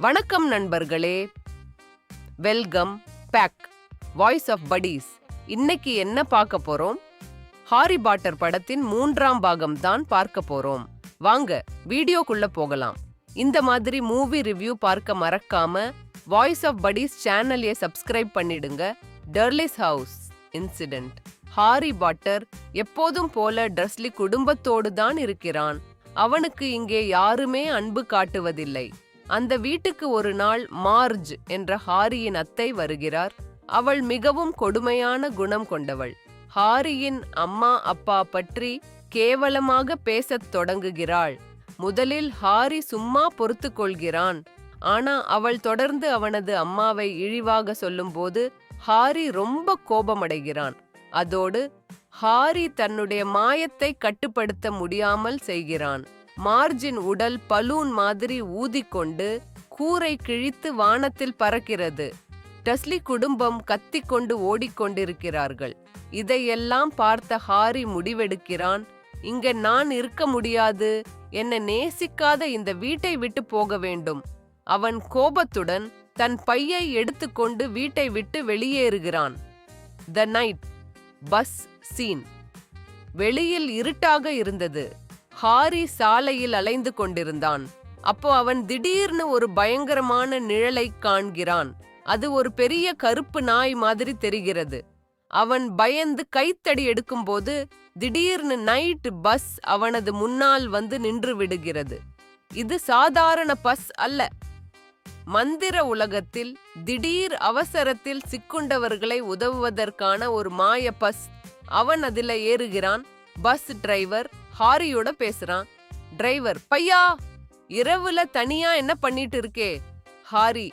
வணக்கம் நண்பர்களே, welcome back. Voice of buddies. இன்னைக்கு என்ன பார்க்க போறோம்? ஹாரி பாட்டர் படத்தின் 3ஆம் பாகம் தான் பார்க்க போறோம். வாங்க வீடியோக்குள்ள போகலாம். இந்த மாதிரி மூவி ரிவ்யூ பார்க்க மறக்காம வாய்ஸ் ஆஃப் படீஸ் சேனலையே சப்ஸ்கிரைப் பண்ணிடுங்க. டர்லிஸ் ஹவுஸ் இன்சிடென்ட். ஹாரி பாட்டர் எப்போதும் போல டர்ஸ்லி குடும்பத்தோடு தான் இருக்கிறான். அவனுக்கு இங்கே யாருமே அன்பு காட்டுவதில்லை. அந்த வீட்டுக்கு ஒரு நாள் மார்ஜ் என்ற ஹாரியின் அத்தை வருகிறார். அவள் மிகவும் கொடுமையான குணம் கொண்டவள். ஹாரியின் அம்மா அப்பா பற்றி கேவலமாக பேசத் தொடங்குகிறாள். முதலில் ஹாரி சும்மா பொறுத்து கொள்கிறான். ஆனா அவள் தொடர்ந்து அவனது அம்மாவை இழிவாக சொல்லும்போது ஹாரி ரொம்ப கோபமடைகிறான். அதோடு ஹாரி தன்னுடைய மாயத்தை கட்டுப்படுத்த முடியாமல் செய்கிறான். மார்ஜின் உடல் பலூன் மாதிரி ஊதிக்கொண்டு கூரை கிழித்து வானத்தில் பறக்கிறது. டஸ்லி குடும்பம் கத்திக்கொண்டு ஓடிக்கொண்டிருக்கிறார்கள். இதையெல்லாம் பார்த்த ஹாரி முடிவெடுக்கிறான், இங்க நான் இருக்க முடியாது, என்னை நேசிக்காத இந்த வீட்டை விட்டு போக வேண்டும். அவன் கோபத்துடன் தன் பையை எடுத்துக்கொண்டு வீட்டை விட்டு வெளியேறுகிறான். The night bus scene. வெளியில் இருட்டாக இருந்தது. ஹாரி சாலையில் அலைந்து கொண்டிருந்தான். அப்போ அவன் திடீர்னு ஒரு பயங்கரமான நிழலை காண்கிறான். அது ஒரு பெரிய கருப்பு நாய் மாதிரி தெரிகிறது. அவன் பயந்து கைத்தடி எடுக்கும்போது திடீர்னு நைட் பஸ் அவனது முன்னால் வந்து நின்று விடுகிறது. இது சாதாரண பஸ் அல்ல. மந்திர உலகத்தில் திடீர் அவசரத்தில் சிக்குண்டவர்களை உதவுவதற்கான ஒரு மாய பஸ். அவன் அதில் ஏறுகிறான். பஸ் டிரைவர் ஹாரியோட பேசுறான். டிரைவர், பையா, இரவுல தனியா என்ன பண்ணிட்டு இருக்கே? ஹாரி,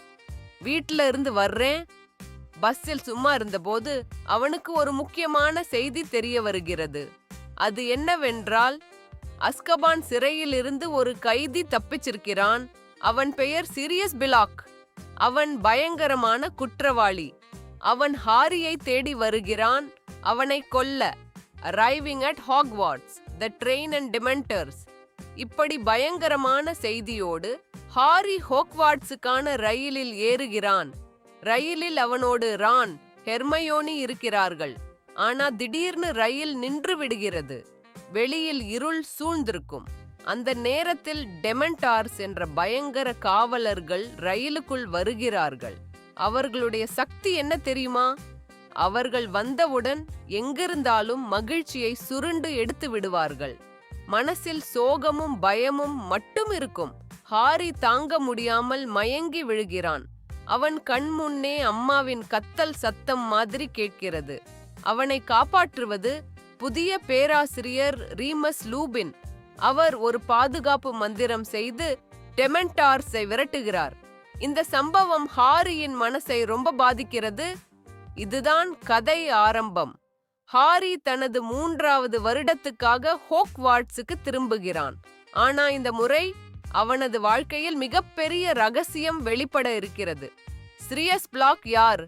வீட்ல இருந்து வர்றேன். பஸ்ஸில் சும்மா இருந்தபோது அவனுக்கு ஒரு முக்கியமான செய்தி தெரிய வருகிறது. அது என்னவென்றால், அஸ்கபான் சிறையில் இருந்து ஒரு கைதி தப்பிச்சிருக்கிறான். அவன் பெயர் சிரியஸ் பிளாக். அவன் பயங்கரமான குற்றவாளி. அவன் ஹாரியை தேடி வருகிறான், அவனை கொல்ல. Arriving at Hogwarts, the train and Dementors. இப்படி பயங்கரமான செய்தியோடு ஹாரி ஹோக்வார்ட்ஸுக்கான ரயிலில் ஏறுகிறான். ரயிலில் அவனோடு ரான், ஹெர்மயோனி இருக்கிறார்கள். ஆனா திடீர்னு ரயில் நின்று விடுகிறது. வெளியில் இருள் சூழ்ந்திருக்கும். அந்த நேரத்தில் டெமெண்டார்ஸ் என்ற பயங்கர காவலர்கள் ரயிலுக்குள் வருகிறார்கள். அவர்களுடைய சக்தி என்ன தெரியுமா? அவர்கள் வந்தவுடன் எங்கிருந்தாலும் மகிழ்ச்சியை சுருண்டு எடுத்து விடுவார்கள். மனசில் சோகமும் பயமும் மட்டும் இருக்கும். ஹாரி தாங்க முடியாமல் மயங்கி விழுகிறான். அவன் கண்முன்னே அம்மாவின் கத்தல் சத்தம் மாதிரி கேட்கிறது. அவனை காப்பாற்றுவது புதிய பேராசிரியர் ரீமஸ் லூபின். அவர் ஒரு பாதுகாப்பு மந்திரம் செய்து டெமெண்டார்ஸை விரட்டுகிறார். இந்த சம்பவம் ஹாரியின் மனசை ரொம்ப பாதிக்கிறது. இதுதான் கதை ஆரம்பம். ஹாரி தனது 3வது வருடத்துக்காக ஹோக்வார்ட்ஸுக்கு திரும்புகிறான். ஆனா இந்த முறை அவனது வாழ்க்கையில் மிகப்பெரிய ரகசியம் வெளிப்பட இருக்கிறது. சிரியஸ் பிளாக் யார்?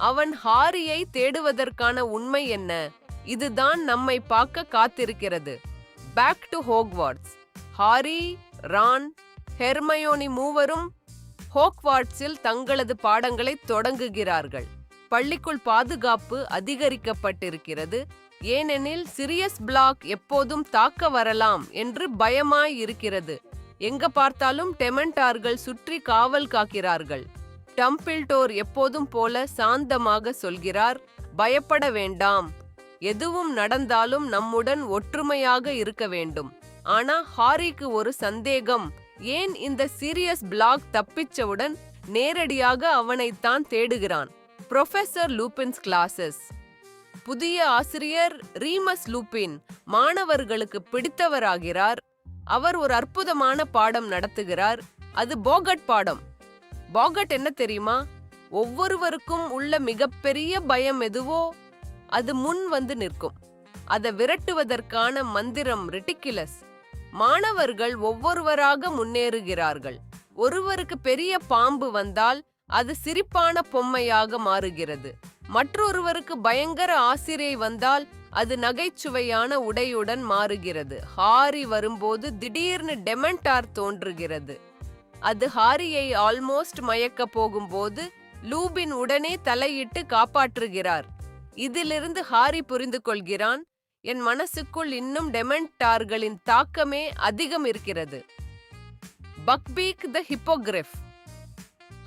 அவன் ஹாரியை தேடுவதற்கான உண்மை என்ன? இதுதான் நம்மை பார்க்க காத்திருக்கிறது. Back to Hogwarts. Harry, Ron, Hermione மூவரும் ஹோக்வார்ட்ஸில் தங்களது பாடங்களை தொடங்குகிறார்கள். பள்ளிக்குள் பாதுகாப்பு அதிகரிக்கப்பட்டிருக்கிறது. ஏனெனில் சிரியஸ் பிளாக் எப்போதும் தாக்க வரலாம் என்று பயமாய் இருக்கிறது. எங்க பார்த்தாலும் டெமெண்டார்கள் சுற்றி காவல் காக்கிறார்கள். டம்பிள்டோர் எப்போதும் போல சாந்தமாக சொல்கிறார், பயப்பட வேண்டாம், எதுவும் நடந்தாலும் நம்முடன் ஒற்றுமையாக இருக்க வேண்டும். ஆனா ஹாரிக்கு ஒரு சந்தேகம். ஏன் இந்த சிரியஸ் பிளாக் தப்பிச்சவுடன் நேரடியாக அவனைத்தான் தேடுகிறான்? Professor லூபின்ஸ் classes. புதிய ஆசிரியர் ரீமஸ் லூபின் மாணவர்களுக்கு பிடித்தவராகிறார். அவர் ஒரு அற்புதமான பாடம் நடத்துகிறார். அது போகட் பாடம். போகட் என்ன தெரியுமா? ஒவ்வொருவருக்கும் உள்ள மிகப்பெரிய பயம் எதுவோ அது முன் வந்து நிற்கும். அதை விரட்டுவதற்கான மந்திரம் ரிடிகுலஸ். மாணவர்கள் ஒவ்வொருவராக முன்னேறுகிறார்கள். ஒருவருக்கு பெரிய பாம்பு வந்தால் அது சிரிப்பான பொம்மையாக மாறுகிறது. மற்றொருவருக்கு பயங்கர ஆசிரியை வந்தால் அது நகைச்சுவையான உடையுடன் மாறுகிறது. ஹாரி வரும்போது திடீர்னு டெமெண்டார் தோன்றுகிறது. அது ஹாரியை ஆல்மோஸ்ட் மயக்க போகும்போது லூபின் உடனே தலையிட்டு காப்பாற்றுகிறார். இதிலிருந்து ஹாரி புரிந்து கொள்கிறான், என் மனசுக்குள் இன்னும் டெமென்டார்களின் தாக்கமே அதிகம் இருக்கிறது. பக்பீக் த ஹிப்போகிரிஃப்.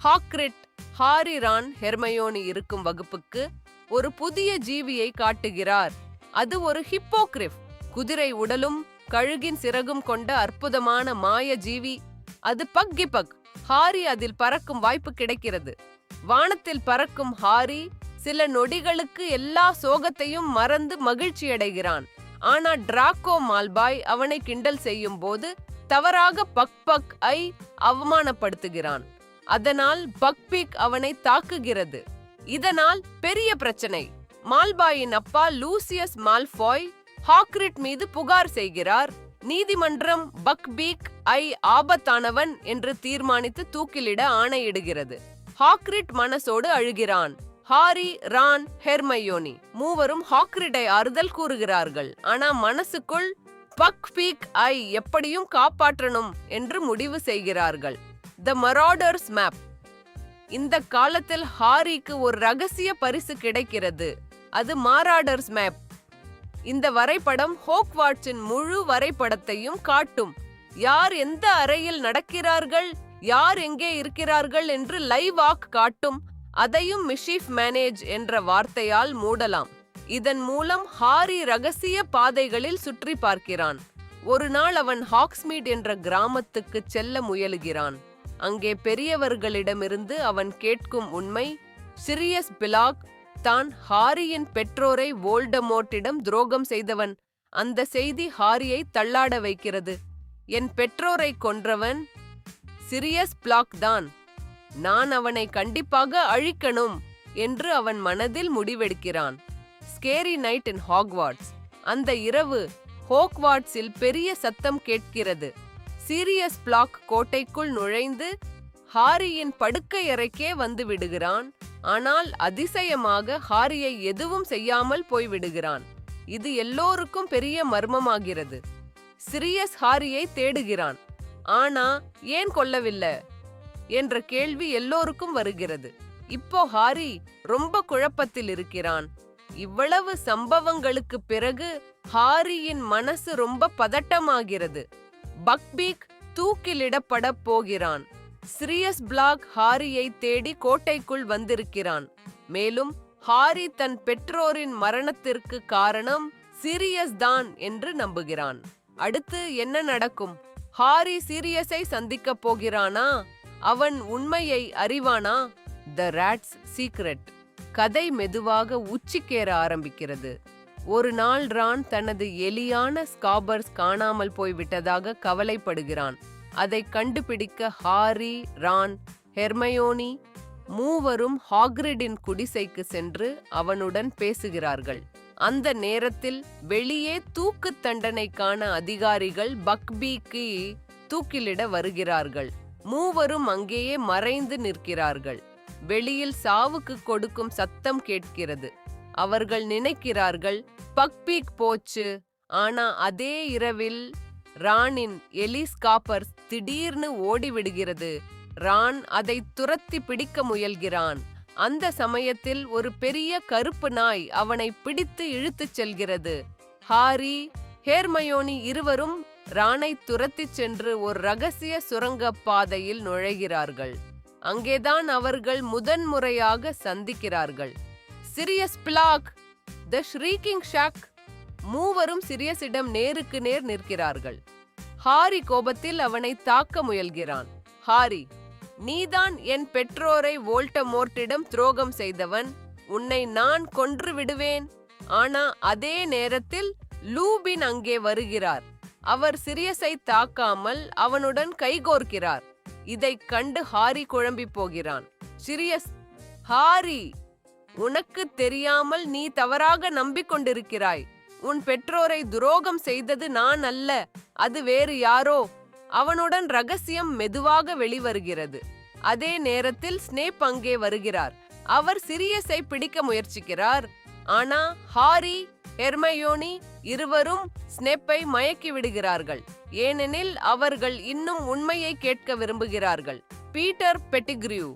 ஹாக்ரிட் ஹாரி, ரான், ஹெர்மயோனி இருக்கும் வகுப்புக்கு ஒரு புதிய ஜீவியை காட்டுகிறார். அது ஒரு ஹிப்போகிரிஃப், குதிரை உடலும் கழுகின் சிறகும் கொண்ட அற்புதமான மாய ஜீவி. அது பக்கிபக். ஹாரி அதில் பறக்கும் வாய்ப்பு கிடைக்கிறது. வானத்தில் பறக்கும் ஹாரி சில நொடிகளுக்கு எல்லா சோகத்தையும் மறந்து மகிழ்ச்சியடைகிறான். ஆனா டிராக்கோ மால்பாய் அவனை கிண்டல் செய்யும் போது தவறாக பக் ஐ அவமானப்படுத்துகிறான். அதனால் பக்பீக் அவனை தாக்குகிறது. இதனால் பெரிய பிரச்சனை. மால்பாயின் அப்பா லூசியஸ் மால்ஃபாய் ஹாக்ரிட் மீது புகார் செய்கிறார். நீதிமன்றம் பக்பீக் ஐ ஆபத்தானவன் என்று தீர்மானித்து தூக்கிலிட ஆணையிடுகிறது. ஹாக்ரிட் மனசோடு அழுகிறான். ஹாரி, ரான், ஹெர்மயோனி மூவரும் ஹாக்ரிட்டை ஆறுதல் கூறுகிறார்கள். ஆனா மனசுக்குள் பக்பீக் ஐ எப்படியும் காப்பாற்றணும் என்று முடிவு செய்கிறார்கள். த மராடர்ஸ் மேப். இந்த காலத்தில் ஹாரிக்கு ஒரு ரகசிய பரிசு கிடைக்கிறது. அது மாராடர்ஸ் மேப். இந்த வரைபடம் ஹோக்வார்ட்ஸின் முழு வரைபடத்தையும் காட்டும். யார் எந்த அறையில் நடக்கிறார்கள், யார் எங்கே இருக்கிறார்கள் என்று லைவ் ஆக் காட்டும். அதையும் மிஷீஃப் மேனேஜ் என்ற வார்த்தையால் மூடலாம். இதன் மூலம் ஹாரி ரகசிய பாதைகளில் சுற்றி பார்க்கிறான். ஒரு நாள் அவன் ஹாக்ஸ்மீட் என்ற கிராமத்துக்கு செல்ல முயலுகிறான். அங்கே பெரியவர்களிடமிருந்து அவன் கேட்கும் உண்மை, சிரியஸ் பிளாக் தான் ஹாரியின் பெற்றோரை வோல்டமோர்ட்டிடம் துரோகம் செய்தவன். அந்த செய்தி ஹாரியை தள்ளாட வைக்கிறது. என் பெற்றோரை கொன்றவன் சிரியஸ் பிளாக் தான். நான் அவனை கண்டிப்பாக அழிக்கணும் என்று அவன் மனதில் முடிவெடுக்கிறான். Scary night in Hogwarts. அந்த இரவு ஹோக்வார்ட்ஸில் பெரிய சத்தம் கேட்கிறது. சீரியஸ் பிளாக் கோட்டைக்குள் நுழைந்து ஹாரியின் படுக்கை அறைக்கே வந்து விடுகிறான். ஆனால் அதிசயமாக ஹாரியை எதுவும் செய்யாமல் போய்விடுகிறான். இது எல்லோருக்கும் பெரிய மர்மமாகிறது. சிரியஸ் ஹாரியை தேடுகிறான். ஆனா ஏன் கொல்லவில்லை என்ற கேள்வி எல்லோருக்கும் வருகிறது. இப்போ ஹாரி ரொம்ப குழப்பத்தில் இருக்கிறான். இவ்வளவு சம்பவங்களுக்கு பிறகு ஹாரியின் மனசு ரொம்ப பதட்டமாகிறது. பக்பீக் தூக்கிலிடப்பட போகிறான். சிரியஸ் பிளாக் ஹாரியை தேடி கோட்டைக்குள் வந்திருக்கிறான். மேலும் ஹாரி தன் பெற்றோரின் மரணத்திற்கு காரணம் சிரியஸ் தான் என்று நம்புகிறான். அடுத்து என்ன நடக்கும்? ஹாரி சீரியஸை சந்திக்க போகிறானா? அவன் உண்மையை அறிவானா? த ராட்ஸ் சீக்ரெட். கதை மெதுவாக உச்சிக்கேற ஆரம்பிக்கிறது. ஒரு நாள் ரான் தனது எலியான ஸ்காபர்ஸ் காணாமல் போய்விட்டதாக கவலைப்படுகிறான். அதை கண்டுபிடிக்க ஹாரி, ரான், ஹெர்மயோனி மூவரும் ஹாக்ரிடின் குடிசைக்கு சென்று அவனுடன் பேசுகிறார்கள். அந்த நேரத்தில் வெளியே தூக்கு தண்டனைக்கான அதிகாரிகள் பக்பீக்கை தூக்கிலிட வருகிறார்கள். மூவரும் அங்கேயே மறைந்து நிற்கிறார்கள். வெளியில் சாவுக்கு கொடுக்கும் சத்தம் கேட்கிறது. அவர்கள் நினைக்கிறார்கள் பக்பீக் போச்சு. ஆனா அதே இரவில் ரானின் எலிஸ்காப்பர்ஸ் திடீர்னு ஓடிவிடுகிறது. ரான் அதை துரத்தி பிடிக்க முயல்கிறான். அந்த சமயத்தில் ஒரு பெரிய கருப்பு நாய் அவனை பிடித்து இழுத்துச் செல்கிறது. ஹாரி, ஹெர்மயோனி இருவரும் ரானை துரத்திச் சென்று ஒரு ரகசிய சுரங்க பாதையில் நுழைகிறார்கள். அங்கேதான் அவர்கள் முதன்முறையாக சந்திக்கிறார்கள். சிரியஸ் பிளாக், த ஷ்ரீக்கிங் ஷாக். மூவரும் சிரியஸிடம் நேருக்கு நேர் நிற்கிறார்கள். ஹாரி கோபத்தில் அவனை தாக்க முயல்கிறான். ஹாரி, நீதான் என் பெற்றோரை வோல்டமோர்ட்டிடம் துரோகம் செய்தவன். உன்னை நான் கொன்று விடுவேன். ஆனா அதே நேரத்தில் லூபின் அங்கே வருகிறார். அவர் சிரியஸை தாக்காமல் அவனுடன் கைகோர்க்கிறார். இதைக் கண்டு ஹாரி குழம்பி போகிறான். சிரியஸ், ஹாரி, உனக்கு தெரியாமல் நீ தவறாக நம்பிக்கொண்டிருக்கிறாய். உன் பெற்றோரை துரோகம் செய்தது நான் அல்ல, அது வேறு யாரோ. அவனுடன் ரகசியம் மெதுவாக வெளிவருகிறது. அதே நேரத்தில் ஸ்னேப் அங்கே வருகிறார். அவர் சிரியஸை பிடிக்க முயற்சிக்கிறார். ஆனா ஹாரி, ஹெர்மயோனி இருவரும் ஸ்னேப்பை மயக்கி விடுகிறார்கள். ஏனெனில் அவர்கள் இன்னும் உண்மையை கேட்க விரும்புகிறார்கள். பீட்டர் பெட்டிக்ரியூ,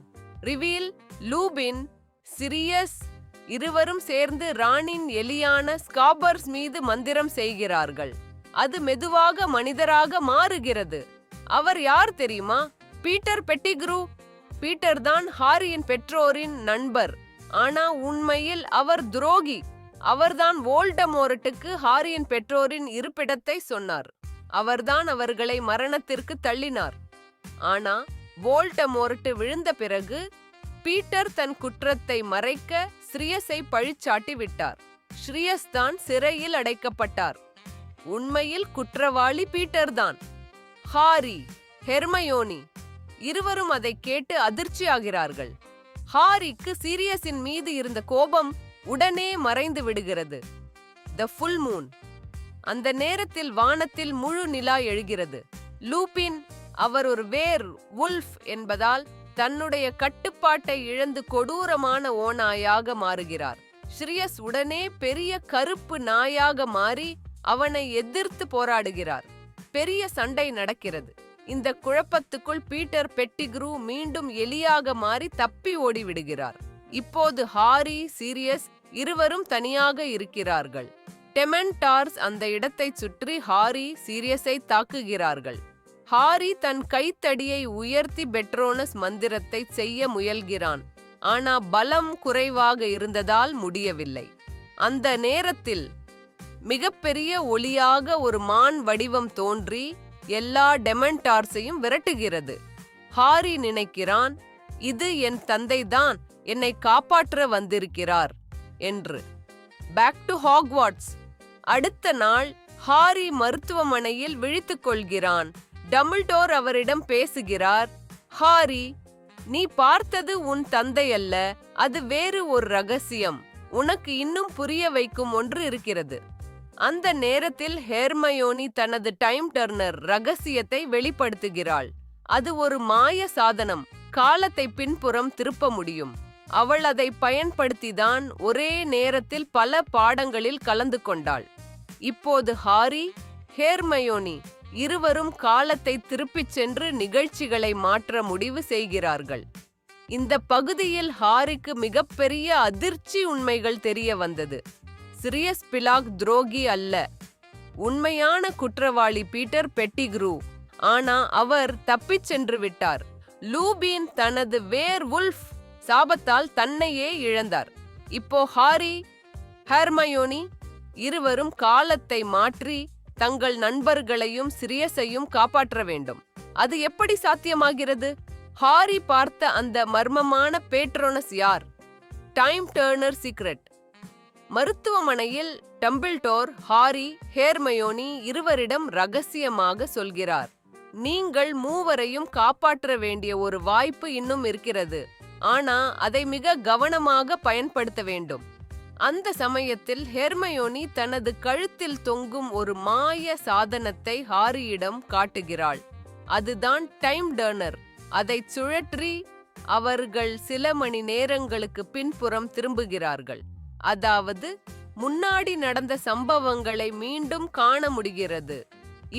ரிவீல், லூபின், சிரியஸ் இருவரும் சேர்ந்து ராணின் எலியான ஸ்காபர்ஸ் மீது மந்திரம் செய்கிறார்கள். அது மெதுவாக மனிதராக மாறுகிறது. அவர் யார் தெரியுமா? பீட்டர் பெட்டிக்ரூ. பீட்டர் தான் ஹாரியின் பெற்றோரின் நண்பர். ஆனா உண்மையில் அவர் துரோகி. அவர்தான் வோல்டமோர்ட்டுக்கு ஹாரியின் பெற்றோரின் இருப்பிடத்தை சொன்னார். அவர்தான் அவர்களை மரணத்திற்கு தள்ளினார். ஆனா வோல்டமோர்ட் விழுந்த பிறகு பீட்டர் தன் குற்றத்தை மறைக்க சிரியஸை பழிச்சாட்டி விட்டார். சிரியஸ் தான் சிறையில் அடைக்கப்பட்டார். உண்மையில் குற்றவாளி பீட்டர் தான். ஹாரி, ஹெர்மயோனி இருவரும் அதை கேட்டு அதிர்ச்சியாகிறார்கள். ஹாரிக்கு சீரியஸின் மீது இருந்த கோபம் உடனே மறைந்து விடுகிறது. The full Moon. அந்த நேரத்தில் வானத்தில் முழு நிலா எழுகிறது. லூபின், அவர் ஒரு வேர் வுல்ஃப் என்பதால் தன்னுடைய கட்டுப்பாட்டை இழந்து கொடூரமான ஓநாயாக மாறுகிறார். சிரியஸ் உடனே பெரிய கருப்பு நாயாக மாறி அவனை எதிர்த்து போராடுகிறார். பெரிய சண்டை நடக்கிறது. இந்த குழப்பத்துக்குள் பீட்டர் பெட்டிக்ரூ மீண்டும் எலியாக மாறி தப்பி ஓடிவிடுகிறார். இப்போது ஹாரி, சீரியஸ் இருவரும் தனியாக இருக்கிறார்கள். டெமென்டார்ஸ் அந்த இடத்தை சுற்றி ஹாரி, சீரியஸை தாக்குகிறார்கள். ஹாரி தன் கைத்தடியை உயர்த்தி பெட்ரோனஸ் மந்திரத்தை செய்ய முயல்கிறான். ஆனா பலம் குறைவாக இருந்ததால் முடியவில்லை. அந்த நேரத்தில் மிகப்பெரிய ஒளியாக ஒரு மான் வடிவம் தோன்றி எல்லா டெமென்டார்ஸையும் விரட்டுகிறது. ஹாரி நினைக்கிறான், இது என் தந்தைதான் என்னை காப்பாற்ற வந்திருக்கிறார் என்று. Back to Hogwarts. அடுத்த நாள் ஹாரி மருத்துவமனையில் விழித்துக் கொள்கிறான். டம்பிள்டோர் அவரிடம் பேசுகிறார். ஹாரி, நீ பார்த்தது உன் தந்தை அல்ல, அது வேறு ஒரு ரகசியம். உனக்கு இன்னும் புரிய வைக்கும் ஒன்று இருக்கிறது. அந்த நேரத்தில் ஹெர்மயோனி தனது டைம் டர்னர் ரகசியத்தை வெளிப்படுத்துகிறாள். அது ஒரு மாய சாதனம். காலத்தை பின்புறம் திருப்ப முடியும். அவள் அதை பயன்படுத்திதான் ஒரே நேரத்தில் பல பாடங்களில் கலந்து கொண்டாள். இப்போது ஹாரி, ஹெர்மயோனி இருவரும் காலத்தை திருப்பிச் சென்று நிகழ்ச்சிகளை மாற்ற முடிவு செய்கிறார்கள். இந்த பகுதியில் ஹாரிக்கு மிகப்பெரிய அதிர்ச்சி உண்மைகள் தெரிய வந்தது. சிரியஸ் பிளாக் துரோகி அல்ல. உண்மையான குற்றவாளி பீட்டர் பெட்டிக்ரூ. ஆனா அவர் தப்பிச் சென்று விட்டார். லூபின் தனது வேர் வுல்ஃப் சாபத்தால் தன்னையே இழந்தார். இப்போ ஹாரி, ஹெர்மயோனி இருவரும் காலத்தை மாற்றி தங்கள் நண்பர்களையும் சிரியஸையும் காப்பாற்ற வேண்டும். அது எப்படி சாத்தியமாகிறது? ஹாரி பார்த்த அந்த மர்மமான பேட்ரோனஸ் யார்? Time turner secret. மருத்துவமனையில் டம்பிள்டோர் ஹாரி, ஹெர்மயோனி இருவரிடம் ரகசியமாக சொல்கிறார். நீங்கள் மூவரையும் காப்பாற்ற வேண்டிய ஒரு வாய்ப்பு இன்னும் இருக்கிறது. ஆனா அதை மிக கவனமாக பயன்படுத்த வேண்டும். அந்த சமயத்தில் ஹெர்மயோனி தனது கழுத்தில் தொங்கும் ஒரு மாய சாதனத்தை ஹாரியிடம் காட்டுகிறாள். அதுதான் டைம் டர்னர். அதை சுழற்றி அவர்கள் சில மணி நேரங்களுக்கு பின்புறம் திரும்புகிறார்கள். அதாவது முன்னாடி நடந்த சம்பவங்களை மீண்டும் காண முடிகிறது.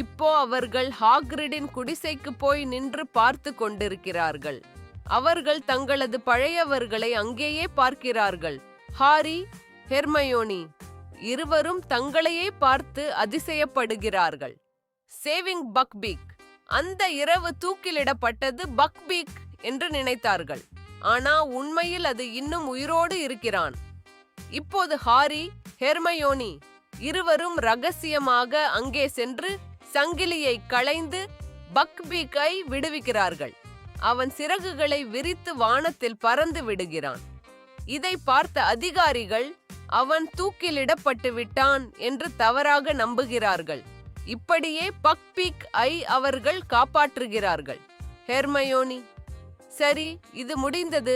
இப்போ அவர்கள் ஹாக்ரிடின் குடிசைக்கு போய் நின்று பார்த்து கொண்டிருக்கிறார்கள். அவர்கள் தங்களது பழையவர்களை அங்கேயே பார்க்கிறார்கள். ஹாரி, ஹெர்மயோனி இருவரும் தங்களையே பார்த்து அதிசயப்படுகிறார்கள். சேவிங் பக்பீக். அந்த இரவு தூக்கிலிடப்பட்டது பக்பீக் என்று நினைத்தார்கள். ஆனா உண்மையில் அது இன்னும் உயிரோடு இருக்கிறான். இப்போது ஹாரி, ஹெர்மயோனி இருவரும் ரகசியமாக அங்கே சென்று சங்கிலியை களைந்து பக்பீக்கை விடுவிக்கிறார்கள். அவன் சிறகுகளை விரித்து வானத்தில் பறந்து விடுகிறான். இதை பார்த்த அதிகாரிகள் அவன் தூக்கிலிடப்பட்டு விட்டான் என்று தவறாக நம்புகிறார்கள். இப்படியே பக்பீக் ஐ அவர்கள் காப்பாற்றுகிறார்கள். ஹெர்மயோனி, சரி, இது முடிந்தது.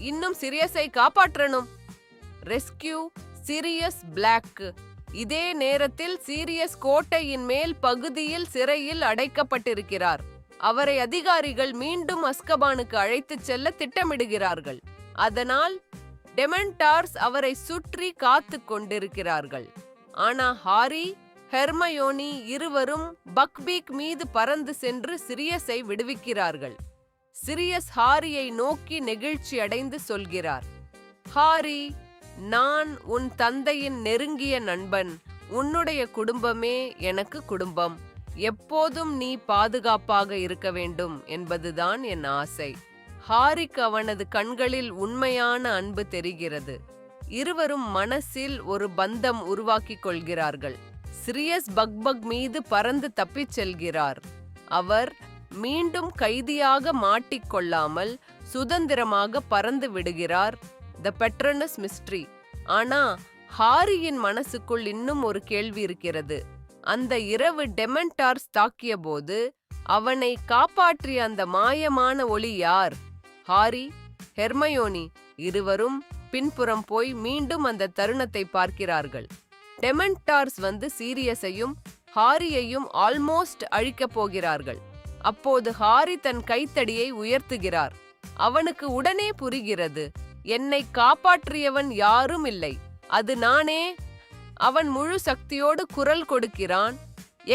இன்னும் சிரியஸை காப்பாற்றணும். Rescue Sirius Black. இதே நேரத்தில் சீரியஸ் கோட்டையின் மேல் பகுதியில் சிறையில் அடைக்கப்பட்டிருக்கிறார். அவரை அதிகாரிகள் மீண்டும் அஸ்கபானுக்கு அழைத்துச் செல்ல திட்டமிடுகிறார்கள். அதனால் டெமென்டார்ஸ் அவரை சுற்றி காத்து கொண்டிருக்கிறார்கள். ஆனா ஹாரி, ஹெர்மயோனி இருவரும் பக்பீக் மீது பறந்து சென்று சிரியஸை விடுவிக்கிறார்கள். சிரியஸ் ஹாரியை நோக்கி நெகிழ்ச்சி அடைந்து சொல்கிறார், ஹாரி, நான் உன் தந்தையின் நெருங்கிய நண்பன். உன்னுடைய குடும்பமே எனக்கு குடும்பம். எப்போதும் நீ பாதுகாப்பாக இருக்க வேண்டும் என்பதுதான் என் ஆசை. ஹாரிக்கு அவனது கண்களில் உண்மையான அன்பு தெரிகிறது. இருவரும் மனசில் ஒரு பந்தம் உருவாக்கிக் கொள்கிறார்கள். சிரியஸ் பக்பக் மீது பறந்து தப்பிச் செல்கிறார். அவர் மீண்டும் கைதியாக மாட்டிக்கொள்ளாமல் சுதந்திரமாக பறந்து விடுகிறார். த பெட்ரனஸ் மிஸ்ட்ரி. ஆனா ஹாரியின் மனசுக்குள் இன்னும் ஒரு கேள்வி இருக்கிறது. அந்த இரவு டெமென்டார்ஸ் தாக்கிய போது அவனை காப்பாற்றிய அந்த மாயமான ஒளி யார்? ஹாரி, ஹெர்மயோனி இருவரும் பின்புறம் போய் மீண்டும் அந்த தருணத்தை பார்க்கிறார்கள். டெமென்டார்ஸ் வந்து சீரியஸையும் ஹாரியையும் ஆல்மோஸ்ட் அழிக்கப் போகிறார்கள். அப்போது ஹாரி தன் கைத்தடியை உயர்த்துகிறார். அவனுக்கு உடனே புரிகிறது, என்னை காப்பாற்றியவன் யாரும் இல்லை, அது நானே. அவன் முழு சக்தியோடு குரல் கொடுக்கிறான்,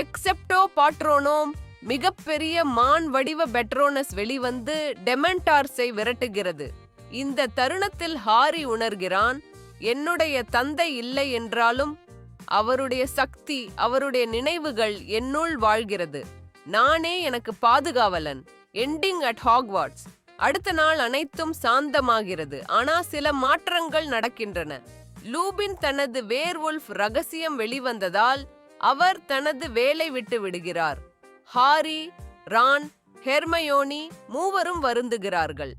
எக்ஸெப்டோ பாட்ரோனோம். மிகப்பெரிய மான் வடிவ பெட்ரோனஸ் வெளிவந்து டெமென்டார்ஸை விரட்டுகிறது. இந்த தருணத்தில் ஹாரி உணர்கிறான், என்னுடைய தந்தை இல்லை என்றாலும் அவருடைய சக்தி, அவருடைய நினைவுகள் என்னுள் வாழ்கிறது. நானே எனக்கு பாதுகாவலன். Ending at Hogwarts. அடுத்த நாள் அனைத்தும் சாந்தமாகிறது. ஆனா சில மாற்றங்கள் நடக்கின்றன. லூபின் தனது வேர்வுல்ஃப் ரகசியம் வெளிவந்ததால் அவர் தனது வேலை விட்டு விடுகிறார். ஹாரி, ரான், ஹெர்மயோனி மூவரும் வருந்துகிறார்கள்.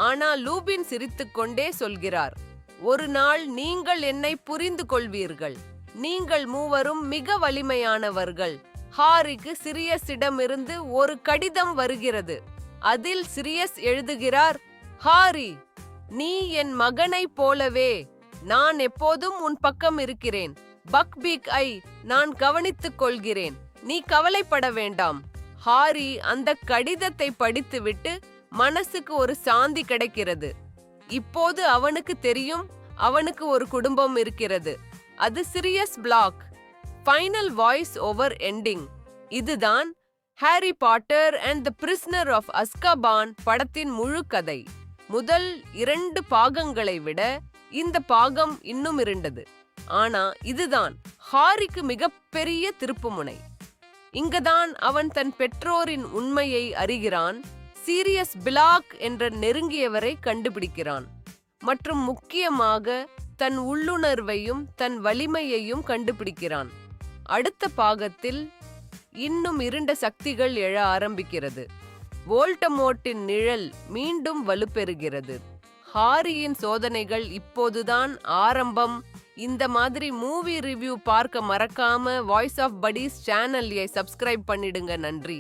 ஆனா லூபின் சிரித்துக்கொண்டே சொல்கிறார், ஒரு நாள் நீங்கள் என்னை புரிந்து கொள்வீர்கள். நீங்கள் மூவரும் மிக வலிமையானவர்கள். ஹாரிக்கு சிரியஸிடமிருந்து ஒரு கடிதம் வருகிறது. அதில் சிரியஸ் எழுதுகிறார், ஹாரி, நீ என் மகனைப் போலவே. நான் எப்போதும் உன் பக்கம் இருக்கிறேன். பக்பீக் ஐ நான் கவனித்துக் கொள்கிறேன். நீ கவலைப்பட வேண்டாம். ஹாரி அந்த கடிதத்தை படித்துவிட்டு மனசுக்கு ஒரு சாந்தி கிடைக்கிறது. இப்போது அவனுக்கு தெரியும், அவனுக்கு ஒரு குடும்பம் இருக்கிறது. அது Sirius Black. Final voice over ending. இதுதான் Harry Potter and the prisoner of Azkaban படத்தின் முழு கதை. முதல் 2 பாகங்களை விட இந்த பாகம் இன்னும் இருண்டது. ஆனா இதுதான் ஹாரிக்கு மிகப்பெரிய திருப்புமுனை. இங்கதான் அவன் தன் பெற்றோரின் உண்மையை அறிகிறான். சீரியஸ் பிளாக் என்ற நெருங்கியவரை கண்டுபிடிக்கிறான். மற்றும் முக்கியமாக தன் உள்ளுணர்வையும் தன் வலிமையையும் கண்டுபிடிக்கிறான். அடுத்த பாகத்தில் இன்னும் இருண்ட சக்திகள் எழ ஆரம்பிக்கிறது. வோல்டமோர்ட்டின் நிழல் மீண்டும் வலுப்பெறுகிறது. ஹாரியின் சோதனைகள் இப்போதுதான் ஆரம்பம். இந்த மாதிரி மூவி ரிவ்யூ பார்க்க மறக்காம வாய்ஸ் ஆஃப் படீஸ் சேனலை சப்ஸ்கிரைப் பண்ணிடுங்க. நன்றி.